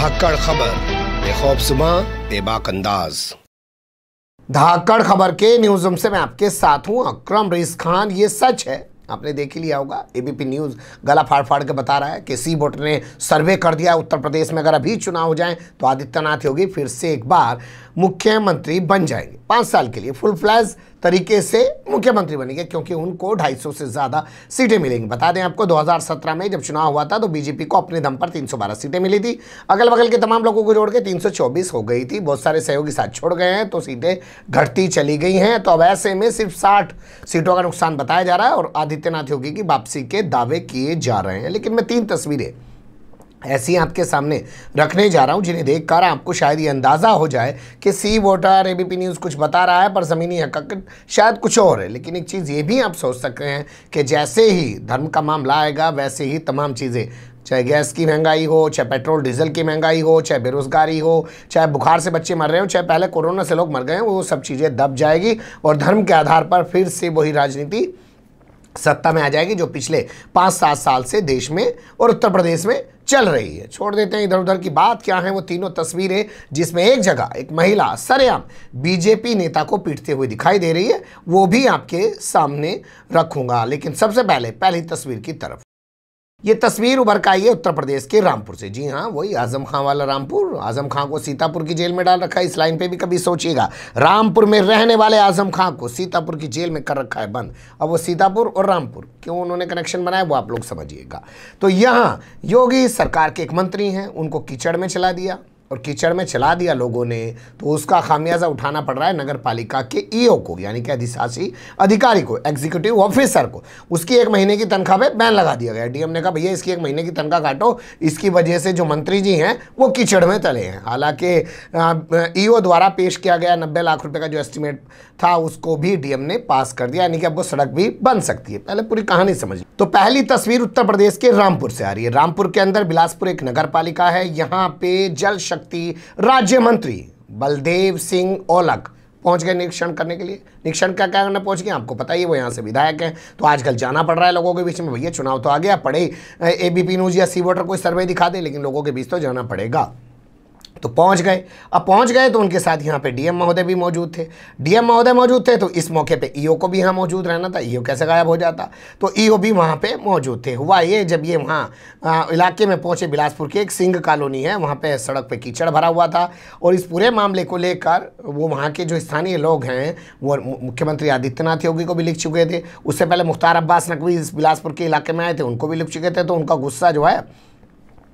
धाकड़ खबर, बेखौफसुमा बेबाक अंदाज। धाकड़ खबर के न्यूज रूम से मैं आपके साथ हूं अकरम रिज खान। ये सच है, आपने देख ही लिया होगा। एबीपी न्यूज गला फाड़ फाड़ के बता रहा है कि सी बोर्ड ने सर्वे कर दिया उत्तर प्रदेश में अगर अभी चुनाव हो जाए तो आदित्यनाथ योगी फिर से एक बार मुख्यमंत्री बन जाएंगे। 5 साल के लिए फुल फ्लैश तरीके से मुख्यमंत्री बनेंगे, क्योंकि उनको 250 से ज़्यादा सीटें मिलेंगी। बता दें आपको, 2017 में जब चुनाव हुआ था तो बीजेपी को अपने दम पर 312 सीटें मिली थी। अगल बगल के तमाम लोगों को जोड़ के 324 हो गई थी। बहुत सारे सहयोगी साथ छोड़ गए हैं तो सीटें घटती चली गई हैं। तो अब ऐसे में सिर्फ 60 सीटों का नुकसान बताया जा रहा है और आदित्यनाथ योगी की वापसी के दावे किए जा रहे हैं। लेकिन मैं 3 तस्वीरें ऐसी आपके सामने रखने जा रहा हूं जिन्हें देखकर आपको शायद ये अंदाज़ा हो जाए कि सी वोटर एबीपी न्यूज़ कुछ बता रहा है पर ज़मीनी हकीकत शायद कुछ और है। लेकिन एक चीज़ ये भी आप सोच सकते हैं कि जैसे ही धर्म का मामला आएगा वैसे ही तमाम चीज़ें, चाहे गैस की महंगाई हो, चाहे पेट्रोल डीजल की महंगाई हो, चाहे बेरोजगारी हो, चाहे बुखार से बच्चे मर रहे हो, चाहे पहले कोरोना से लोग मर गए हैं, वो सब चीज़ें दब जाएगी और धर्म के आधार पर फिर से वही राजनीति सत्ता में आ जाएगी जो पिछले 5-7 साल से देश में और उत्तर प्रदेश में चल रही है। छोड़ देते हैं इधर उधर की बात। क्या है वो तीनों तस्वीरें जिसमें एक जगह एक महिला सरेआम बीजेपी नेता को पीटते हुए दिखाई दे रही है, वो भी आपके सामने रखूंगा। लेकिन सबसे पहले पहली तस्वीर की तरफ। ये तस्वीर उभर कर आई है उत्तर प्रदेश के रामपुर से। जी हाँ, वही आजम खां वाला रामपुर। आजम खां को सीतापुर की जेल में डाल रखा है। इस लाइन पे भी कभी सोचिएगा, रामपुर में रहने वाले आजम खां को सीतापुर की जेल में कर रखा है बंद। अब वो सीतापुर और रामपुर क्यों उन्होंने कनेक्शन बनाया वो आप लोग समझिएगा। तो यहाँ योगी सरकार के एक मंत्री हैं, उनको कीचड़ में चला दिया और कीचड़ में चला दिया लोगों ने, तो उसका खामियाजा उठाना पड़ रहा है नगर पालिका के ईओ को, यानी कि अधिशासी अधिकारी को, एग्जीक्यूटिव ऑफिसर को। उसकी 1 महीने की तनख्वाह पे बैन लगा दिया गया। डीएम ने कहा भैया इसकी 1 महीने की तनख्वाह काटो, इसकी वजह से जो मंत्री जी हैं वो कीचड़ में तले हैं। हालांकि ईओ द्वारा पेश किया गया 90 लाख रुपए का जो एस्टिमेट था उसको भी डीएम ने पास कर दिया, यानी कि अब वो सड़क भी बन सकती है। पहले पूरी कहानी समझिए। तो पहली तस्वीर उत्तर प्रदेश के रामपुर से आ रही है। रामपुर के अंदर बिलासपुर एक नगर पालिका है। यहाँ पे जल शक्ति राज्य मंत्री बलदेव सिंह औलख पहुंच गए निरीक्षण करने के लिए। निरीक्षण क्या करने पहुंच गए आपको पता ही है, वो यहाँ से विधायक हैं तो आजकल जाना पड़ रहा है लोगों के बीच में। भैया चुनाव तो आ गया, पड़े एबीपी न्यूज या सी वोटर कोई सर्वे दिखा दे, लेकिन लोगों के बीच तो जाना पड़ेगा। तो पहुंच गए। अब पहुंच गए तो उनके साथ यहाँ पे डीएम महोदय भी मौजूद थे। डीएम महोदय मौजूद थे तो इस मौके पे ईओ को भी यहाँ मौजूद रहना था। ईओ कैसे गायब हो जाता, तो ईओ भी वहाँ पे मौजूद थे। हुआ ये, जब ये वहाँ इलाके में पहुँचे, बिलासपुर की एक सिंह कॉलोनी है, वहाँ पे सड़क पे कीचड़ भरा हुआ था और इस पूरे मामले को लेकर वो वहाँ के जो स्थानीय लोग हैं वो मुख्यमंत्री आदित्यनाथ योगी को भी लिख चुके थे। उससे पहले मुख्तार अब्बास नकवी इस बिलासपुर के इलाके में आए थे, उनको भी लिख चुके थे। तो उनका गुस्सा जो है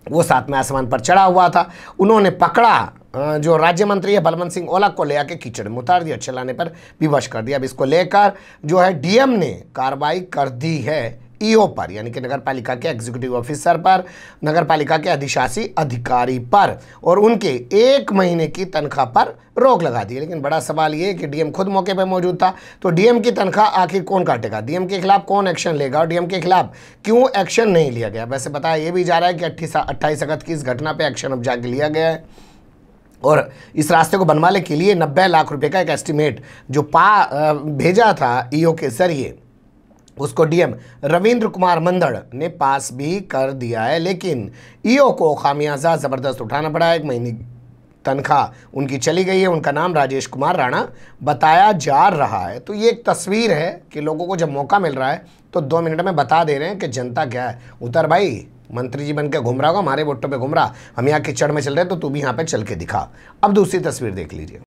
वो 7वें आसमान पर चढ़ा हुआ था। उन्होंने पकड़ा जो राज्य मंत्री है बलवंत सिंह औलख को ले आके कीचड़ में उतार दिया, चलाने पर विवश कर दिया। अब इसको लेकर जो है डीएम ने कार्रवाई कर दी है ईओ पर, यानी कि नगर पालिका के एग्जीक्यूटिव ऑफिसर पर, नगर पालिका के अधिशासी अधिकारी पर, और उनके 1 महीने की तनख्वाह पर रोक लगा दी। लेकिन बड़ा सवाल ये कि डीएम खुद मौके पर मौजूद था, तो डीएम की तनख्वाह आखिर कौन काटेगा, डीएम के खिलाफ कौन एक्शन लेगा और डीएम के खिलाफ क्यों एक्शन नहीं लिया गया। वैसे बताया ये भी जा रहा है कि 28 अगस्त की इस घटना पर एक्शन अब जाके लिया गया है और इस रास्ते को बनवाने के लिए 90 लाख रुपए का एक एस्टिमेट जो भेजा था ईओ के जरिए, उसको डीएम रविंद्र कुमार मंदड़ ने पास भी कर दिया है। लेकिन ईओ को खामियाजा ज़बरदस्त उठाना पड़ा है। 1 महीने की तनख्वाह उनकी चली गई है। उनका नाम राजेश कुमार राणा बताया जा रहा है। तो ये एक तस्वीर है कि लोगों को जब मौका मिल रहा है तो 2 मिनट में बता दे रहे हैं कि जनता क्या है। उतर भाई, मंत्री जी बन के घूम रहा होगा, हमारे वोटों पे घूम रहा, हम यहाँ कीचड़ में चल रहे हैं तो तू भी यहाँ पे चल के दिखा। अब दूसरी तस्वीर देख लीजिए।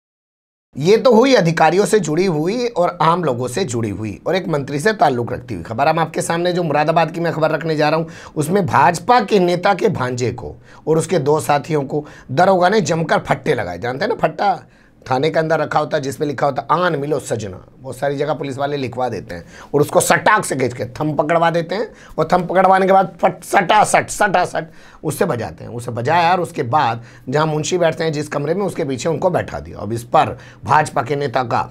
ये तो हुई अधिकारियों से जुड़ी हुई और आम लोगों से जुड़ी हुई और एक मंत्री से ताल्लुक रखती हुई खबर। हम आपके सामने जो मुरादाबाद की मैं खबर रखने जा रहा हूँ उसमें भाजपा के नेता के भांजे को और उसके 2 साथियों को दरोगा ने जमकर फट्टे लगाए। जानते हैं ना, फट्टा थाने के अंदर रखा होता है जिसमें लिखा होता है आन मिलो सजना। बहुत सारी जगह पुलिस वाले लिखवा देते हैं और उसको सटाक से खींच के थम पकड़वा देते हैं और थम पकड़वाने के बाद फट सटा सट उससे बजाते हैं। उसे बजाया और उसके बाद जहां मुंशी बैठते हैं जिस कमरे में, उसके पीछे उनको बैठा दिया। अब इस पर भाजपा के नेता का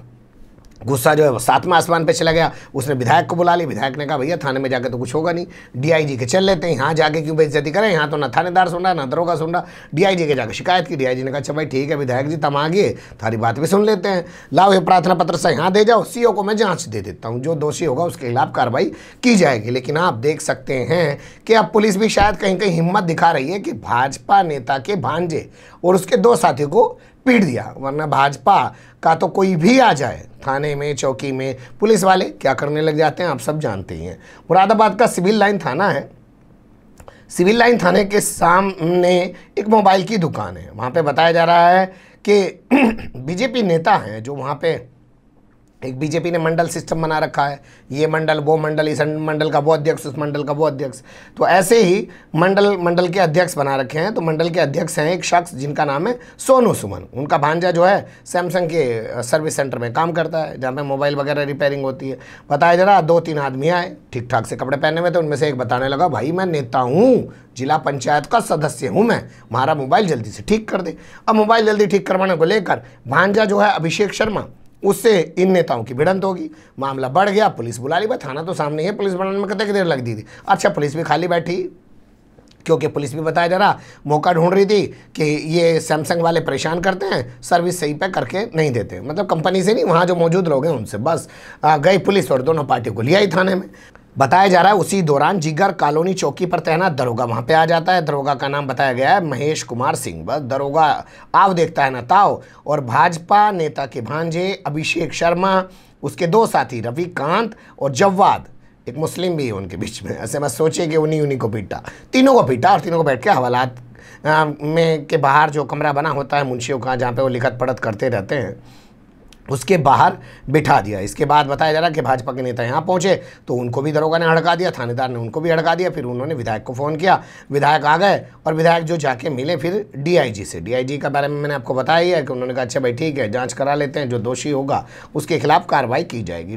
गुस्सा जो है वो 7वें आसमान पे चला गया। उसने विधायक को बुला लिया। विधायक ने कहा भैया थाने में जाके तो कुछ होगा नहीं, डीआईजी के चल लेते हैं, यहाँ जाके क्यों बेइज्जती करें, यहाँ तो ना थानेदार सुन रहा ना दरोगा सुन रहा। डीआईजी के जाकर शिकायत की। डीआईजी ने कहा अच्छा भाई ठीक है विधायक जी तुम आगे थारी बात भी सुन लेते हैं, लाओ ये प्रार्थना पत्र से यहाँ दे जाओ, सीओ को मैं जाँच दे देता हूँ, जो दोषी होगा उसके खिलाफ कार्रवाई की जाएगी। लेकिन आप देख सकते हैं कि अब पुलिस भी शायद कहीं कहीं हिम्मत दिखा रही है कि भाजपा नेता के भांजे और उसके 2 साथियों को पीट दिया, वरना भाजपा का तो कोई भी आ जाए थाने में चौकी में पुलिस वाले क्या करने लग जाते हैं आप सब जानते ही हैं। मुरादाबाद का सिविल लाइन थाना है। सिविल लाइन थाने के सामने एक मोबाइल की दुकान है। वहाँ पे बताया जा रहा है कि बीजेपी नेता हैं जो वहाँ पे एक बीजेपी ने मंडल सिस्टम बना रखा है, ये मंडल वो मंडल, इस मंडल का वो अध्यक्ष उस मंडल का वो अध्यक्ष, तो ऐसे ही मंडल के अध्यक्ष बना रखे हैं। तो मंडल के अध्यक्ष हैं एक शख्स जिनका नाम है सोनू सुमन। उनका भांजा जो है सैमसंग के सर्विस सेंटर में काम करता है जहाँ पे मोबाइल वगैरह रिपेयरिंग होती है। बताया जा रहा 2-3 आदमी आए ठीक ठाक से कपड़े पहने हुए थे। उनमें से एक बताने लगा भाई मैं नेता हूँ, जिला पंचायत का सदस्य हूँ मैं, हमारा मोबाइल जल्दी से ठीक कर दे। अब मोबाइल जल्दी ठीक करवाने को लेकर भांजा जो है अभिषेक शर्मा, उससे इन नेताओं की भिड़ंत होगी। मामला बढ़ गया, पुलिस बुला ली। थाना तो सामने है, पुलिस बनाने में कितनी देर लग दी थी। अच्छा पुलिस भी खाली बैठी क्योंकि पुलिस भी बताया जा रहा मौका ढूंढ रही थी कि ये सैमसंग वाले परेशान करते हैं, सर्विस सही पे करके नहीं देते, मतलब कंपनी से नहीं वहाँ जो मौजूद लोग हैं उनसे। बस गई पुलिस और दोनों पार्टियों को लिया ही थाने में। बताया जा रहा है उसी दौरान जिगर कॉलोनी चौकी पर तैनात दरोगा वहाँ पे आ जाता है। दरोगा का नाम बताया गया है महेश कुमार सिंह। बस दरोगा आव देखता है ना ताव, और भाजपा नेता के भांजे अभिषेक शर्मा, उसके 2 साथी रविकांत और जव्वाद, एक मुस्लिम भी है उनके बीच में, ऐसे मत सोचिए कि उन्हीं को पीटा, तीनों को पीटा और तीनों को बैठ के हवालात में के बाहर जो कमरा बना होता है मुंशियों का जहाँ पे वो लिखत पढ़त करते रहते हैं उसके बाहर बिठा दिया। इसके बाद बताया जा रहा है कि भाजपा के नेता यहाँ पहुँचे तो उनको भी दरोगा ने हड़का दिया, थानेदार ने उनको भी हड़का दिया। फिर उन्होंने विधायक को फ़ोन किया, विधायक आ गए और विधायक जो जाके मिले फिर डीआईजी से। डीआईजी के बारे में मैंने आपको बताया ही है कि उन्होंने कहा अच्छा भाई ठीक है जांच करा लेते हैं, जो दोषी होगा उसके खिलाफ कार्रवाई की जाएगी।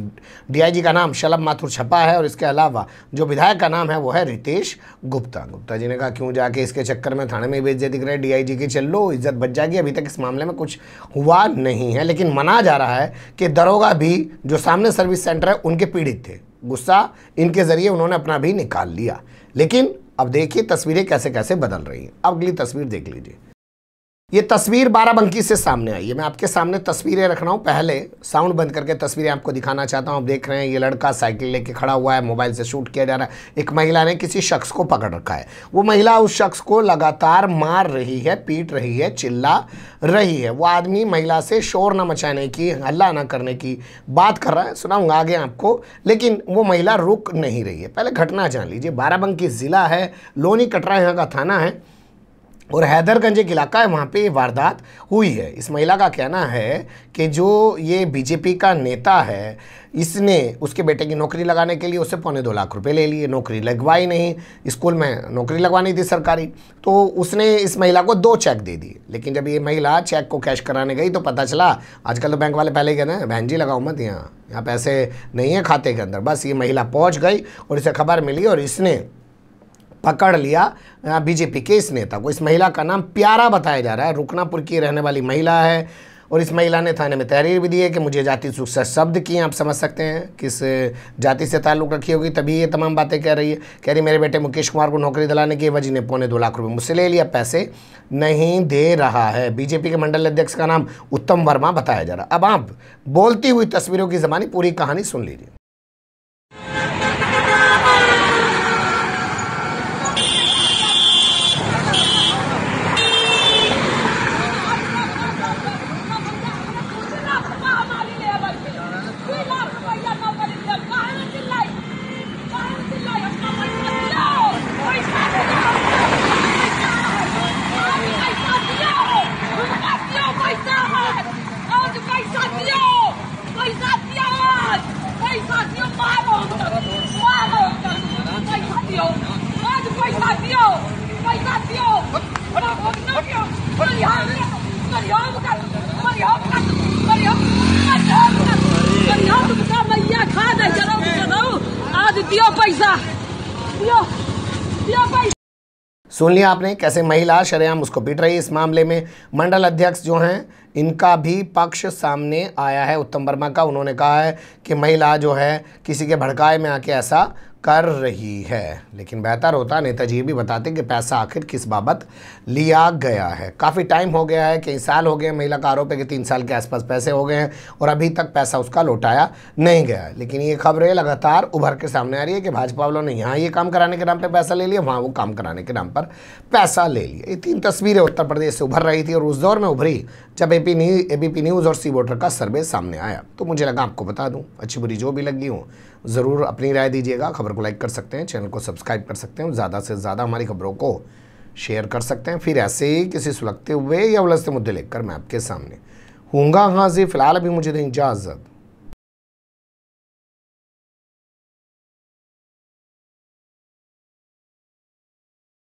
डीआईजी का नाम शलभ माथुर छपा है और इसके अलावा जो विधायक का नाम है वो है रितेश गुप्ता। गुप्ता जी ने कहा क्यों जाके इसके चक्कर में थाने में बेइज्जती दिख रहे, डीआईजी की चल लो इज्जत बच जाएगी। अभी तक इस मामले में कुछ हुआ नहीं है, लेकिन मना जा रहा है कि दरोगा भी जो सामने सर्विस सेंटर है उनके पीड़ित थे, गुस्सा इनके जरिए उन्होंने अपना भी निकाल लिया। लेकिन अब देखिए तस्वीरें कैसे कैसे बदल रही हैं। अब अगली तस्वीर देख लीजिए। ये तस्वीर बाराबंकी से सामने आई है। मैं आपके सामने तस्वीरें रख रहा हूँ, पहले साउंड बंद करके तस्वीरें आपको दिखाना चाहता हूँ। आप देख रहे हैं ये लड़का साइकिल लेके खड़ा हुआ है, मोबाइल से शूट किया जा रहा है। एक महिला ने किसी शख्स को पकड़ रखा है, वो महिला उस शख्स को लगातार मार रही है, पीट रही है, चिल्ला रही है। वो आदमी महिला से शोर न मचाने की, हल्ला न करने की बात कर रहा है, सुनाऊंगा आगे आपको, लेकिन वो महिला रुक नहीं रही है। पहले घटना जान लीजिए। बाराबंकी ज़िला है, लोनी कटरा यहाँ का थाना है और हैदरगंज एक इलाका है, वहाँ पे ये वारदात हुई है। इस महिला का कहना है कि जो ये बीजेपी का नेता है इसने उसके बेटे की नौकरी लगाने के लिए उससे 2.25 लाख रुपए ले लिए, नौकरी लगवाई नहीं, स्कूल में नौकरी लगवानी थी सरकारी, तो उसने इस महिला को 2 चेक दे दिए। लेकिन जब ये महिला चेक को कैश कराने गई तो पता चला, आजकल तो बैंक वाले पहले ही कहते हैं बहन जी लगाओ मत, यहाँ पैसे नहीं है खाते के अंदर। बस ये महिला पहुँच गई और इसे खबर मिली और इसने पकड़ लिया बीजेपी के इस नेता को। इस महिला का नाम प्यारा बताया जा रहा है, रुकनापुर की रहने वाली महिला है और इस महिला ने थाने में तहरीर भी दी है कि मुझे जाति सूचक शब्द किए। आप समझ सकते हैं किस जाति से ताल्लुक़ रखी होगी, तभी ये तमाम बातें कह रही है। कह रही मेरे बेटे मुकेश कुमार को नौकरी दिलाने की वजह ने 2.25 लाख रुपये मुझसे ले लिया, पैसे नहीं दे रहा है। बीजेपी के मंडल अध्यक्ष का नाम उत्तम वर्मा बताया जा रहा है। अब आप बोलती हुई तस्वीरों की ज़बानी पूरी कहानी सुन लीजिए। सुन लिया आपने कैसे महिला शरेआम उसको पीट रही है। इस मामले में मंडल अध्यक्ष जो हैं इनका भी पक्ष सामने आया है, उत्तम वर्मा का। उन्होंने कहा है कि महिला जो है किसी के भड़काए में आके ऐसा कर रही है, लेकिन बेहतर होता नेताजी ये भी बताते कि पैसा आखिर किस बाबत लिया गया है। काफ़ी टाइम हो गया है, कई साल हो गए, महिला का आरोप है कि 3 साल के आसपास पैसे हो गए हैं और अभी तक पैसा उसका लौटाया नहीं गया है। लेकिन ये खबरें लगातार उभर के सामने आ रही है कि भाजपा वालों ने यहाँ ये काम कराने के नाम पर पैसा ले लिया, वहाँ वो काम कराने के नाम पर पैसा ले लिया। ये 3 तस्वीरें उत्तर प्रदेश से उभर रही थी और उस दौर में उभरी जब एबीपी न्यूज़ और सी वोटर का सर्वे सामने आया। तो मुझे लगा आपको बता दूं, अच्छी बुरी जो भी लगी हो ज़रूर अपनी राय दीजिएगा। खबर को लाइक कर सकते हैं, चैनल को सब्सक्राइब कर सकते हैं, ज़्यादा से ज़्यादा हमारी खबरों को शेयर कर सकते हैं। फिर ऐसे ही किसी सुलगते हुए या उलझते मुद्दे लेकर मैं आपके सामने हूँगा हाजिर। फिलहाल अभी मुझे दें इजाज़त।